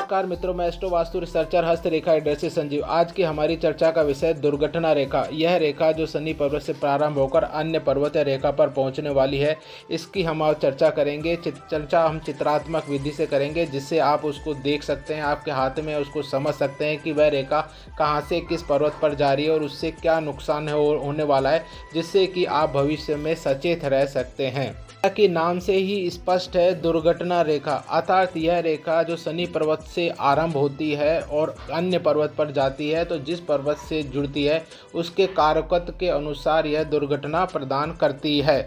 नमस्कार मित्रों, मैं एस्ट्रो वास्तु रिसर्चर हस्तरेखा एडर से संजीव। आज की हमारी चर्चा का विषय दुर्घटना रेखा। यह रेखा जो शनि पर्वत से प्रारंभ होकर अन्य पर्वत या रेखा पर पहुंचने वाली है, इसकी हम आज चर्चा करेंगे। चर्चा हम चित्रात्मक विधि से करेंगे, जिससे आप उसको देख सकते हैं, आपके हाथ में उसको समझ सकते हैं कि वह रेखा कहाँ से किस पर्वत पर जा रही है और उससे क्या नुकसान होने वाला है, जिससे कि आप भविष्य में सचेत रह सकते हैं। कि नाम से ही स्पष्ट है, दुर्घटना रेखा, अर्थात यह रेखा जो शनि पर्वत से आरंभ होती है और अन्य पर्वत पर जाती है, तो जिस पर्वत से जुड़ती है उसके कारकत्व के अनुसार यह दुर्घटना प्रदान करती है।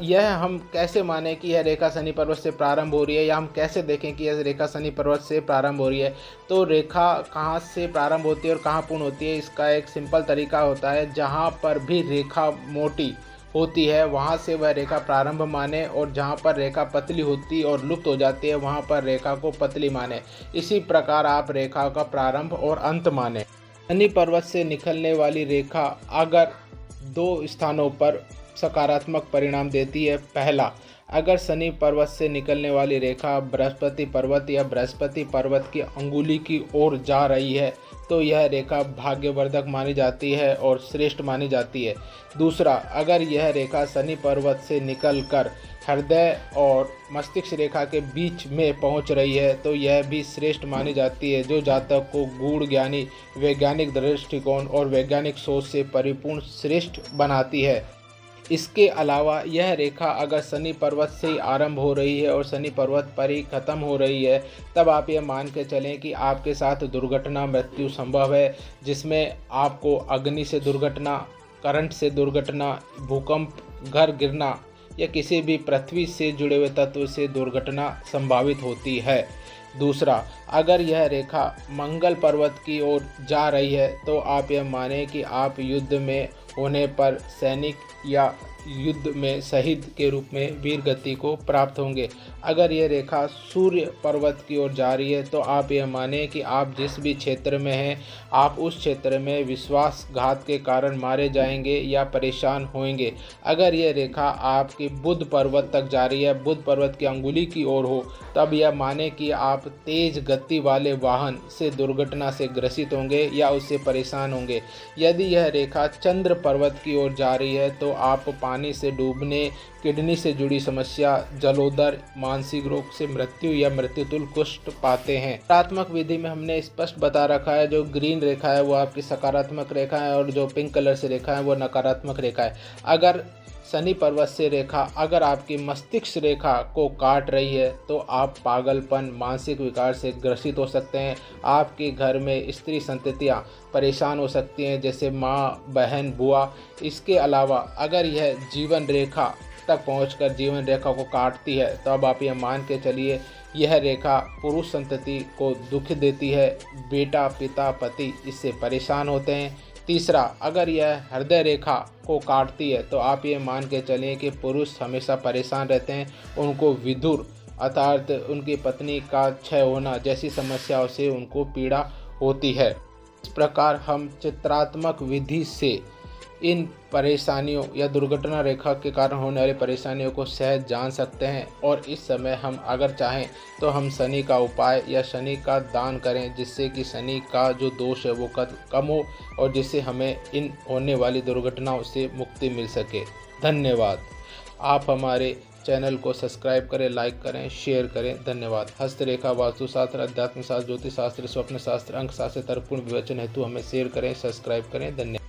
यह हम कैसे माने कि यह रेखा शनि पर्वत से प्रारंभ हो रही है, या हम कैसे देखें कि यह रेखा शनि पर्वत से प्रारंभ हो रही है। तो रेखा कहाँ से प्रारंभ होती है और कहाँ पूर्ण होती है, इसका एक सिंपल तरीका होता है, जहाँ पर भी रेखा मोटी होती है वहाँ से वह रेखा प्रारंभ माने, और जहाँ पर रेखा पतली होती और लुप्त हो जाती है वहाँ पर रेखा को पतली माने। इसी प्रकार आप रेखा का प्रारंभ और अंत माने। शनि पर्वत से निकलने वाली रेखा अगर दो स्थानों पर सकारात्मक परिणाम देती है। पहला, अगर शनि पर्वत से निकलने वाली रेखा बृहस्पति पर्वत या बृहस्पति पर्वत की अंगुली की ओर जा रही है, तो यह रेखा भाग्यवर्धक मानी जाती है और श्रेष्ठ मानी जाती है। दूसरा, अगर यह रेखा शनि पर्वत से निकलकर हृदय और मस्तिष्क रेखा के बीच में पहुंच रही है, तो यह भी श्रेष्ठ मानी जाती है, जो जातक को गूढ़ ज्ञानी, वैज्ञानिक दृष्टिकोण और वैज्ञानिक सोच से परिपूर्ण श्रेष्ठ बनाती है। इसके अलावा यह रेखा अगर शनि पर्वत से ही आरंभ हो रही है और शनि पर्वत पर ही ख़त्म हो रही है, तब आप ये मान के चलें कि आपके साथ दुर्घटना, मृत्यु संभव है, जिसमें आपको अग्नि से दुर्घटना, करंट से दुर्घटना, भूकंप, घर गिरना या किसी भी पृथ्वी से जुड़े हुए तत्व से दुर्घटना संभावित होती है। दूसरा, अगर यह रेखा मंगल पर्वत की ओर जा रही है, तो आप यह माने कि आप युद्ध में होने पर सैनिक या युद्ध में शहीद के रूप में वीर गति को प्राप्त होंगे। अगर यह रेखा सूर्य पर्वत की ओर जा रही है, तो आप यह माने कि आप जिस भी क्षेत्र में हैं, आप उस क्षेत्र में विश्वासघात के कारण मारे जाएंगे या परेशान होंगे। अगर यह रेखा आपकी बुध पर्वत तक जा रही है, बुध पर्वत की अंगुली की ओर हो, तब यह माने कि आप तेज गति वाले वाहन से दुर्घटना से ग्रसित होंगे या उससे परेशान होंगे। यदि यह रेखा चंद्र पर्वत की ओर जा रही है, तो आप पानी से डूबने, किडनी से जुड़ी समस्या, जलोदर, मानसिक रोग से मृत्यु या मृत्युतुल्य कुष्ठ पाते हैं। सकारात्मक विधि में हमने स्पष्ट बता रखा है, जो ग्रीन रेखा है वो आपकी सकारात्मक रेखा है और जो पिंक कलर से रेखा है वो नकारात्मक रेखा है। अगर शनि पर्वत से रेखा अगर आपकी मस्तिष्क रेखा को काट रही है, तो आप पागलपन, मानसिक विकार से ग्रसित हो सकते हैं। आपके घर में स्त्री संततियाँ परेशान हो सकती हैं, जैसे माँ, बहन, बुआ। इसके अलावा अगर यह जीवन रेखा तक पहुंचकर जीवन रेखा को काटती है, तो अब आप यह मान के चलिए यह रेखा पुरुष संतति को दुख देती है। बेटा, पिता, पति इससे परेशान होते हैं। तीसरा, अगर यह हृदय रेखा को काटती है, तो आप ये मान के चलें कि पुरुष हमेशा परेशान रहते हैं, उनको विधुर अर्थात उनकी पत्नी का क्षय होना जैसी समस्याओं से उनको पीड़ा होती है। इस प्रकार हम चित्रात्मक विधि से इन परेशानियों या दुर्घटना रेखा के कारण होने वाली परेशानियों को सहज जान सकते हैं, और इस समय हम अगर चाहें तो हम शनि का उपाय या शनि का दान करें, जिससे कि शनि का जो दोष है वो कम हो और जिससे हमें इन होने वाली दुर्घटनाओं से मुक्ति मिल सके। धन्यवाद। आप हमारे चैनल को सब्सक्राइब करें, लाइक करें, शेयर करें। धन्यवाद। हस्तरेखा, वास्तुशास्त्र, अध्यात्म शास्त्र, ज्योतिष शास्त्र, स्वप्न शास्त्र, अंक शास्त्र, तर्कपूर्ण विवेचन हेतु हमें शेयर करें, सब्सक्राइब करें। धन्यवाद।